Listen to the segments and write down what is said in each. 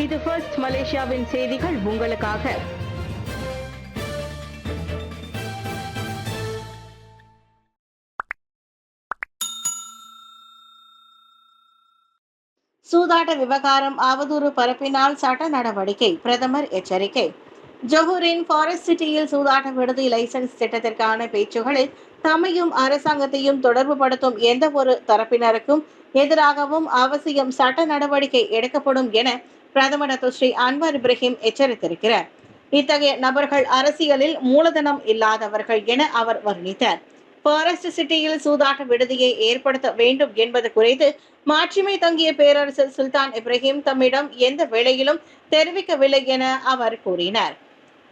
இது ஃபர்ஸ்ட் மலேசியாவின் செய்திகள் உங்களுக்காக. சூதாட்ட விவகாரம் அவதூறு பரப்பினால் சட்ட நடவடிக்கை, பிரதமர் எச்சரிக்கை. ஜொஹூரின் ஃபாரஸ்ட் சிட்டியில் சூதாட்ட விடுதி லைசன்ஸ் திட்டத்திற்கான பேச்சுகளில் தம்மையும் அரசாங்கத்தையும் தொடர்பு படுத்தும் எந்த ஒரு தரப்பினருக்கும் எதிராகவும் அவசியம் சட்ட நடவடிக்கை எடுக்கப்படும் என பிரதமர் ஸ்ரீ அன்வர் இப்ராஹிம் எச்சரித்திருக்கிறார். இத்தகைய நபர்கள் அரசியலில் மூலதனம் இல்லாதவர்கள் என அவர் வர்ணித்தார். ஃபாரஸ்ட் சிட்டியில் சூதாட்ட விடுதியை ஏற்படுத்த வேண்டும் என்பது குறித்து மாட்சிமை தங்கிய பேரரசர் சுல்தான் இப்ராஹிம் தம்மிடம் எந்த வேளையிலும் தெரிவிக்கவில்லை என அவர் கூறினார்.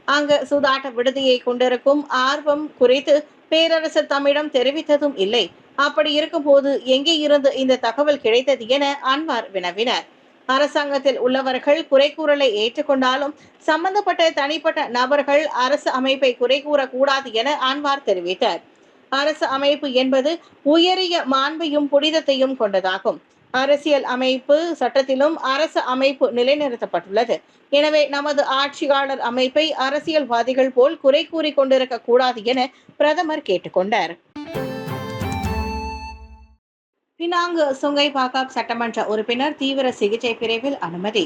அங்கு சூதாட்ட விடுதியை கொண்டிருக்கும் ஆர்வம் குறித்து பேரரசர் தம்மிடம் தெரிவித்ததும் இல்லை. அப்படி இருக்கும் போது எங்கே இருந்து இந்த தகவல் கிடைத்தது என அன்வார் வினவினார். அரசாங்கத்தில் உள்ளவர்கள் குறை கூறலை ஏற்றுக்கொண்டாலும் சம்பந்தப்பட்ட தனிப்பட்ட நபர்கள் அரசு அமைப்பை குறை கூறக்கூடாது என அன்வார் தெரிவித்தார். அரசு அமைப்பு என்பது உயரிய மாண்பையும் புனிதத்தையும் கொண்டதாகும். அரசியல் அமைப்பு சட்டத்திலும் அரசு அமைப்பு நிலைநிறுத்தப்பட்டுள்ளது. எனவே நமது ஆட்சியாளர் அமைப்பை அரசியல்வாதிகள் போல் குறை கூறி கொண்டிருக்க கூடாது என பிரதமர் கேட்டுக்கொண்டார். பினாங்கு சுங்கை பாக்காப் சட்டமன்ற உறுப்பினர் தீவிர சிகிச்சை பிரிவில் அனுமதி.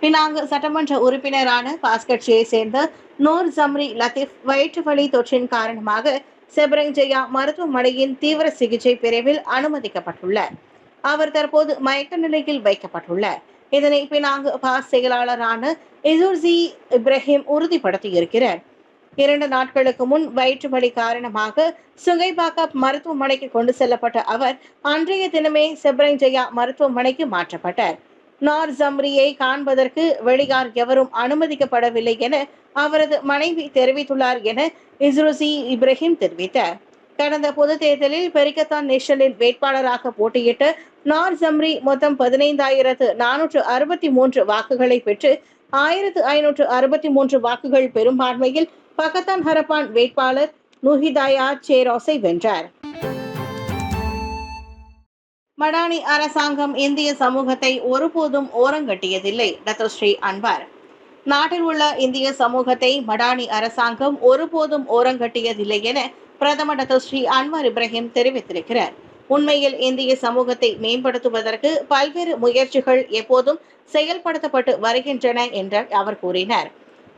பினாங்கு சட்டமன்ற உறுப்பினரான பாஸ்கட்சியை சேர்ந்த நூர் ஜம்ரி லத்தீப் வயிற்று வலி தொற்றின் காரணமாக செபரங் ஜெயா மருத்துவமனையின் தீவிர சிகிச்சை பிரிவில் அனுமதிக்கப்பட்டுள்ளார். அவர் தற்போது மயக்க நிலையில் வைக்கப்பட்டுள்ளார். இதனை பினாங்கு பாஸ் செயலாளரான இசுர்சி இப்ராஹிம் உறுதிப்படுத்தியிருக்கிறார். 2 நாட்களுக்கு முன் வயிற்று வலி காரணமாக சுங்கைபாக்காப் மருத்துவமனைக்கு கொண்டு செல்லப்பட்ட அவர் அன்றைய தினமே செபரங் ஜெயா மருத்துவமனைக்கு மாற்றப்பட்டார். நார் ஜம்ரியை காண்பதற்கு வெளியார் எவரும் அனுமதிக்கப்படவில்லை என அவரது மனைவி தெரிவித்துள்ளார் என இசுருசி இப்ராஹிம் தெரிவித்தார். கடந்த பொது தேர்தலில் பெரிக்கத்தான் நேஷனலில் வேட்பாளராக போட்டியிட்ட நார் ஜம்ரி மொத்தம் 15,463 வாக்குகளை பெற்று 1,563 வாக்குகள் பெரும்பான்மையில் பக்கத்தான் ஹரப்பான் வேட்பாளர் நுஹிதாயா சேரோஸை வென்றார். மடானி அரசாங்கம் இந்திய சமூகத்தை ஒருபோதும் ஓரங்கட்டியதில்லை. Datuk Seri Anwar. நாட்டில் உள்ள இந்திய சமூகத்தை மடானி அரசாங்கம் ஒருபோதும் ஓரங்கட்டியதில்லை என பிரதமர் டத்தோஸ்ரீ அன்வர் இப்ராஹிம் தெரிவித்திருக்கிறார். உண்மையில் இந்திய சமூகத்தை மேம்படுத்துவதற்கு பல்வேறு முயற்சிகள் எப்போதும் செயல்படுத்தப்பட்டு வருகின்றன என்று அவர் கூறினார்.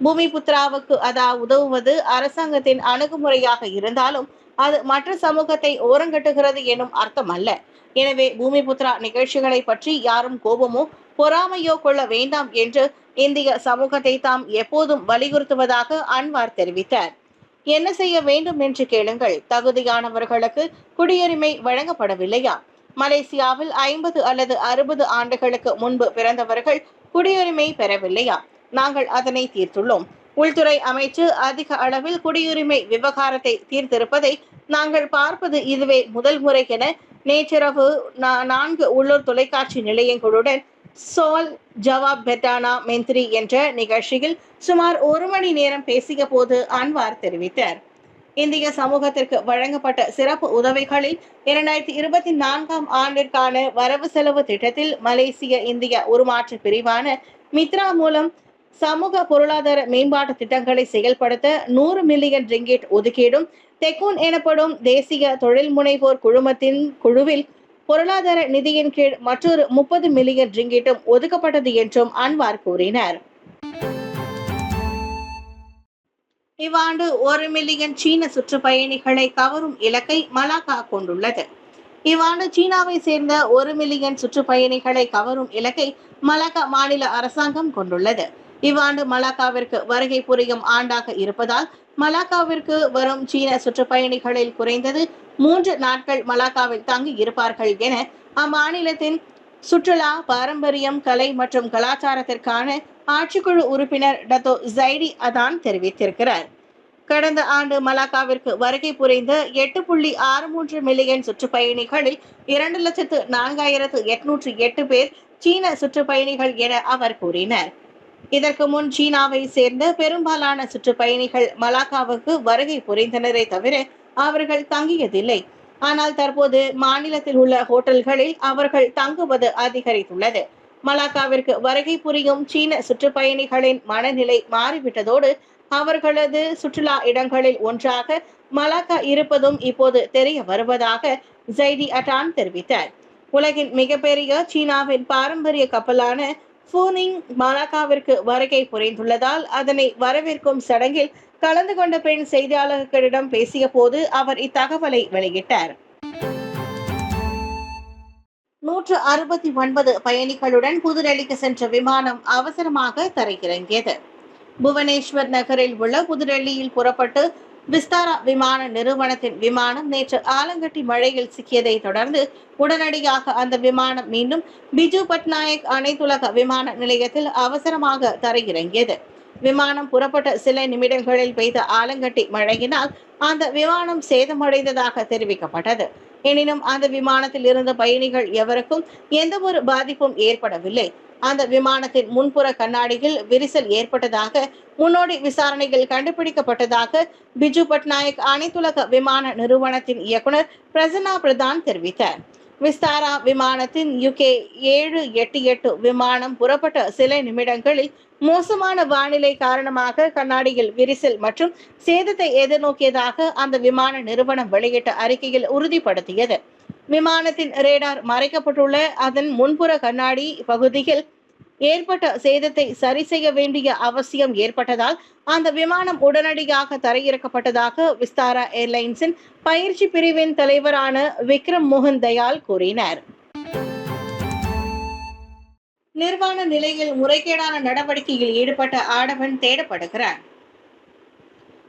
பூமி புத்ராவுக்கு உதவுவது அரசாங்கத்தின் அணுகுமுறையாக இருந்தாலும் அது மற்ற சமூகத்தை ஓரங்கட்டுகிறது எனும் அர்த்தம் அல்ல. எனவே பூமி புத்ரா நிகழ்ச்சிகளை பற்றி யாரும் கோபமோ பொறாமையோ கொள்ள வேண்டாம் என்று இந்திய சமூகத்தை தாம் எப்போதும் வலியுறுத்துவதாக அன்வார் தெரிவித்தார். என்ன செய்ய வேண்டும் என்று கேளுங்கள். தகுதியானவர்களுக்கு குடியுரிமை வழங்கப்படவில்லையா? மலேசியாவில் 50 அல்லது 60 ஆண்டுகளுக்கு முன்பு பிறந்தவர்கள் குடியுரிமை பெறவில்லையா? நாங்கள் அதனை தீர்த்துள்ளோம். உள்துறை அமைச்சு அதிக அளவில் குடியுரிமை விவகாரத்தை தீர்த்திருப்பதை நாங்கள் பார்ப்பது இதுவே முதல் முறை என நேற்றிரவு 4 உள்ளூர் தொலைக்காட்சி நிலையங்களுடன் சோல் ஜவாப் பெட்டானா மெந்திரி என்ற நிகழ்ச்சியில் சுமார் 1 மணி நேரம் பேசிய போது அன்வார் தெரிவித்தார். இந்திய சமூகத்திற்கு வழங்கப்பட்ட சிறப்பு உதவிகளில் 2024ஆம் ஆண்டிற்கான வரவு செலவு திட்டத்தில் மலேசிய இந்திய உருமாற்ற பிரிவான மித்ரா மூலம் சமூக பொருளாதார மேம்பாட்டு திட்டங்களை செயல்படுத்த 100 மில்லியன் ரிங்கிட் ஒதுக்கீடும், தெக்கூன் எனப்படும் தேசிய தொழில் முனைவோர் குழுவில் பொருளாதார நிதியின் கீழ் மற்றொரு 30 மில்லியன் ரிங்கிட்டும் ஒதுக்கப்பட்டது என்றும் அன்வார் கூறினார். இவ்வாண்டு 1 மில்லியன் சீன சுற்றுப்பயணிகளை கவரும் இலக்கை மலாக்கா கொண்டுள்ளது. இவ்வாண்டு சீனாவை சேர்ந்த 1 மில்லியன் சுற்றுப்பயணிகளை கவரும் இலக்கை மலாக்கா மாநில அரசாங்கம் கொண்டுள்ளது. இவ்வாண்டு மலாக்காவிற்கு வருகை புரியும் ஆண்டாக இருப்பதால் மலாக்காவிற்கு வரும் சீன சுற்றுப்பயணிகளில் குறைந்தது 3 நாட்கள் மலாக்காவில் தங்கி இருப்பார்கள் என அம்மாநிலத்தின் சுற்றுலா, பாரம்பரியம், கலை மற்றும் கலாச்சாரத்திற்கான ஆட்சிக்குழு உறுப்பினர் டத்தோ ஜைடி அதான் தெரிவித்திருக்கிறார். கடந்த ஆண்டு மலாக்காவிற்கு வருகை புரிந்த 8.63 மில்லியன் சுற்றுப்பயணிகளில் 2,04,808 பேர் சீன சுற்றுப்பயணிகள் என அவர் கூறினார். இதற்கு முன் சீனாவை சேர்ந்த பெரும்பாலான சுற்றுப்பயணிகள் மலாக்காவுக்கு வருகை புரிந்தனரே தவிர அவர்கள் தங்கியதில்லை. ஆனால் தற்போது மாநிலத்தில் உள்ள ஹோட்டல்களில் அவர்கள் தங்குவது அதிகரித்துள்ளது. மலாக்காவிற்கு வருகை புரியும் சீன சுற்றுப்பயணிகளின் மனநிலை மாறிவிட்டதோடு அவர்களது சுற்றுலா இடங்களில் ஒன்றாக மலாக்கா இருப்பதும் இப்போது தெரிய வருவதாக ஜைடி அட்டான் தெரிவித்தார். உலகின் மிகப்பெரிய சீனாவின் பாரம்பரிய கப்பலான ஃபூனிங் மலாக்காவிற்கு வருகை புரிந்துள்ளதால் அதனை வரவேற்கும் சடங்கில் கலந்து கொண்ட பின் செய்தியாளர்களிடம் பேசிய போது அவர் இத்தகவலை வெளியிட்டார். 169 பயணிகளுடன் புதுடெல்லிக்கு சென்ற விமானம் அவசரமாக தரையிறங்கியது. புவனேஸ்வர் நகரில் உள்ள புதுடெல்லியில் புறப்பட்டு விஸ்தாரா விமான நிறுவனத்தின் விமானம் நேற்று ஆலங்கட்டி மழையில் சிக்கியதை தொடர்ந்து உடனடியாக அந்த விமானம் மீண்டும் பிஜு பட்நாயக் அனைத்துலக விமான நிலையத்தில் அவசரமாக தரையிறங்கியது. விமானம் புறப்பட்ட சில நிமிடங்களில் பெய்த ஆலங்கட்டி மழையினால் அந்த விமானம் சேதமடைந்ததாக தெரிவிக்கப்பட்டது. எனினும் அந்த விமானத்தில் இருந்த பயணிகள் எவருக்கும் எந்த ஒரு பாதிப்பும் ஏற்படவில்லை. அந்த விமானத்தின் முன்புற கண்ணாடியில் விரிசல் ஏற்பட்டதாக முன்னோடி விசாரணையில் கண்டுபிடிக்கப்பட்டதாக பிஜு பட்நாயக் அனைத்துலக விமான நிறுவனத்தின் இயக்குனர் பிரசன்னா பிரதான் தெரிவித்தார். விஸ்தாரா விமானத்தின் UK 788 விமானம் புறப்பட்ட சில நிமிடங்களில் மோசமான வானிலை காரணமாக கண்ணாடியில் விரிசல் மற்றும் சேதத்தை எதிர்நோக்கியதாக அந்த விமான நிறுவனம் வெளியிட்ட அறிக்கையில் உறுதிப்படுத்தியது. விமானத்தின் ரேடார் மறைக்கப்பட்டுள்ள அதன் முன்புற கண்ணாடி பகுதியில் ஏற்பட்ட சேதத்தை சரி செய்ய வேண்டிய அவசியம் ஏற்பட்டதால் அந்த விமானம் உடனடியாக தரையிறக்கப்பட்டதாக விஸ்தாரா ஏர்லைன்ஸின் பயிற்சி பிரிவின் தலைவரான விக்ரம் மோகன் தயாள் கூறினார். நிர்வாண நிலையில் முறைகேடான நடவடிக்கையில் ஈடுபட்ட ஆடவன் தேடப்படுகிறார்.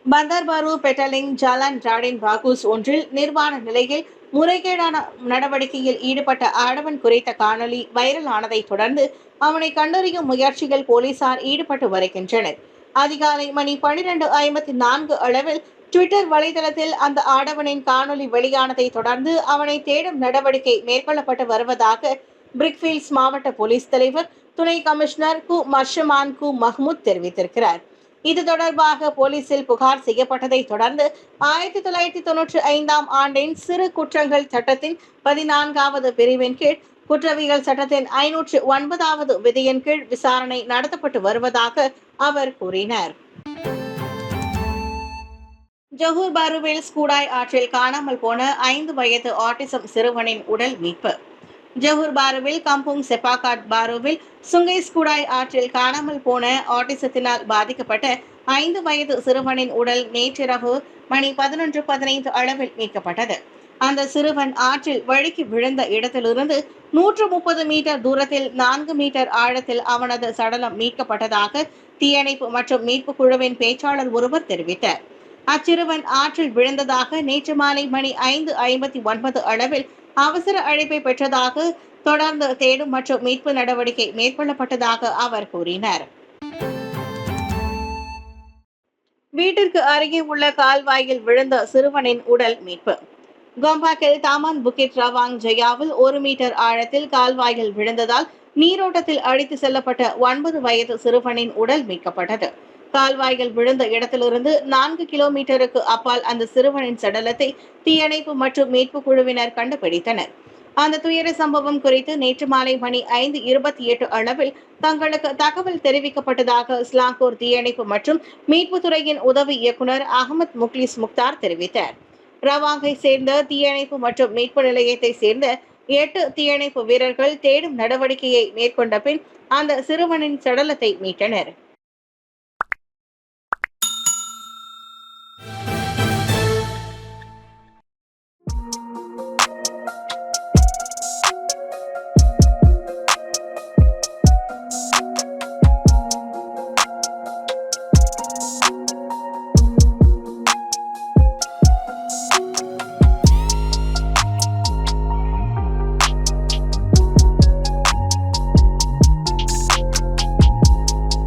பந்தார்பாரு பெட்டலிங் ஜாலான் ராடின் பாகூஸ் ஒன்றில் நிர்வாண நிலையில் முறைகேடான நடவடிக்கையில் ஈடுபட்ட ஆடவன் குறித்த காணொலி வைரல் ஆனதை தொடர்ந்து அவனை கண்டறியும் முயற்சிகள் போலீசார் ஈடுபட்டு வருகின்றனர். அதிகாலை மணி 12:54 அளவில் ட்விட்டர் வலைதளத்தில் அந்த ஆடவனின் காணொலி வெளியானதை தொடர்ந்து அவனை தேடும் நடவடிக்கை மேற்கொள்ளப்பட்டு வருவதாக பிரிக்ஃபீல்ட்ஸ் மாவட்ட போலீஸ் தலைவர் துணை கமிஷனர் கு மர்ஷமான் கு மஹ்மூத் தெரிவித்திருக்கிறார். இது தொடர்பாக போலீசில் புகார் செய்யப்பட்டதை தொடர்ந்து 1995 ஆண்டின் சிறு குற்றங்கள் சட்டத்தின் 14வது பிரிவின் கீழ் குற்றவியல் சட்டத்தின் 509வது விதியின் கீழ் விசாரணை நடத்தப்பட்டு வருவதாக அவர் கூறினார். ஜொஹூர் பாருவில் ஸ்கூடாய் ஆற்றில் காணாமல் போன 5 வயது ஆட்டிசம் சிறுவனின் உடல் மீட்பு. ஜொஹூர் பாருவில் கம்புங் செப்பாகாட் பாருவில் சுங்கை ஸ்கூடாய் ஆற்றில் காணாமல் போன ஆட்டிசத்தினால் பாதிக்கப்பட்ட 5 வயது சிறுவனின் உடல் நேற்றிரவு மணி 11:15 அளவில் மீட்கப்பட்டது. அந்த சிறுவன் ஆற்றில் வழுக்கி விழுந்த இடத்திலிருந்து 130 மீட்டர் தூரத்தில் 4 மீட்டர் ஆழத்தில் அவனது சடலம் மீட்கப்பட்டதாக தீயணைப்பு மற்றும் மீட்பு குழுவின் பேச்சாளர் ஒருவர் தெரிவித்தார். அச்சிறுவன் ஆற்றில் விழுந்ததாக நேற்று மாலை மணி 5:59 அளவில் அவசர அழைப்பை பெற்றதாக தொடர்ந்து தேடும் மற்றும் மீட்பு நடவடிக்கை மேற்கொள்ளப்பட்டதாக அவர் கூறினார். வீட்டிற்கு அருகே உள்ள கால்வாயில் விழுந்த சிறுவனின் உடல் மீட்பு. கோம்பாக்கில் தாமான் புக்கிட் ரவாங் ஜயாவில் 1 மீட்டர் ஆழத்தில் கால்வாயில் விழுந்ததால் நீரோட்டத்தில் அடித்து செல்லப்பட்ட 9 வயது சிறுவனின் உடல் மீட்கப்பட்டது. கால்வாயில் விழுந்த இடத்திலிருந்து 4 கிலோமீட்டருக்கு அப்பால் அந்த சிறுவனின் சடலத்தை தீயணைப்பு மற்றும் மீட்பு குழுவினர் கண்டுபிடித்தனர். அந்த துயர சம்பவம் குறித்து நேற்று மாலை மணி 5:28 அளவில் தங்களுக்கு தகவல் தெரிவிக்கப்பட்டதாக ஸ்லாங்கூர் தீயணைப்பு மற்றும் மீட்புத்துறையின் உதவி இயக்குனர் அகமது முக்லிஸ் முக்தார் தெரிவித்தார். ரவாங்கை சேர்ந்த தீயணைப்பு மற்றும் மீட்பு நிலையத்தை சேர்ந்த 8 தீயணைப்பு வீரர்கள் தேடும் நடவடிக்கையை மேற்கொண்ட பின் அந்த சிறுவனின் சடலத்தை மீட்டனர்.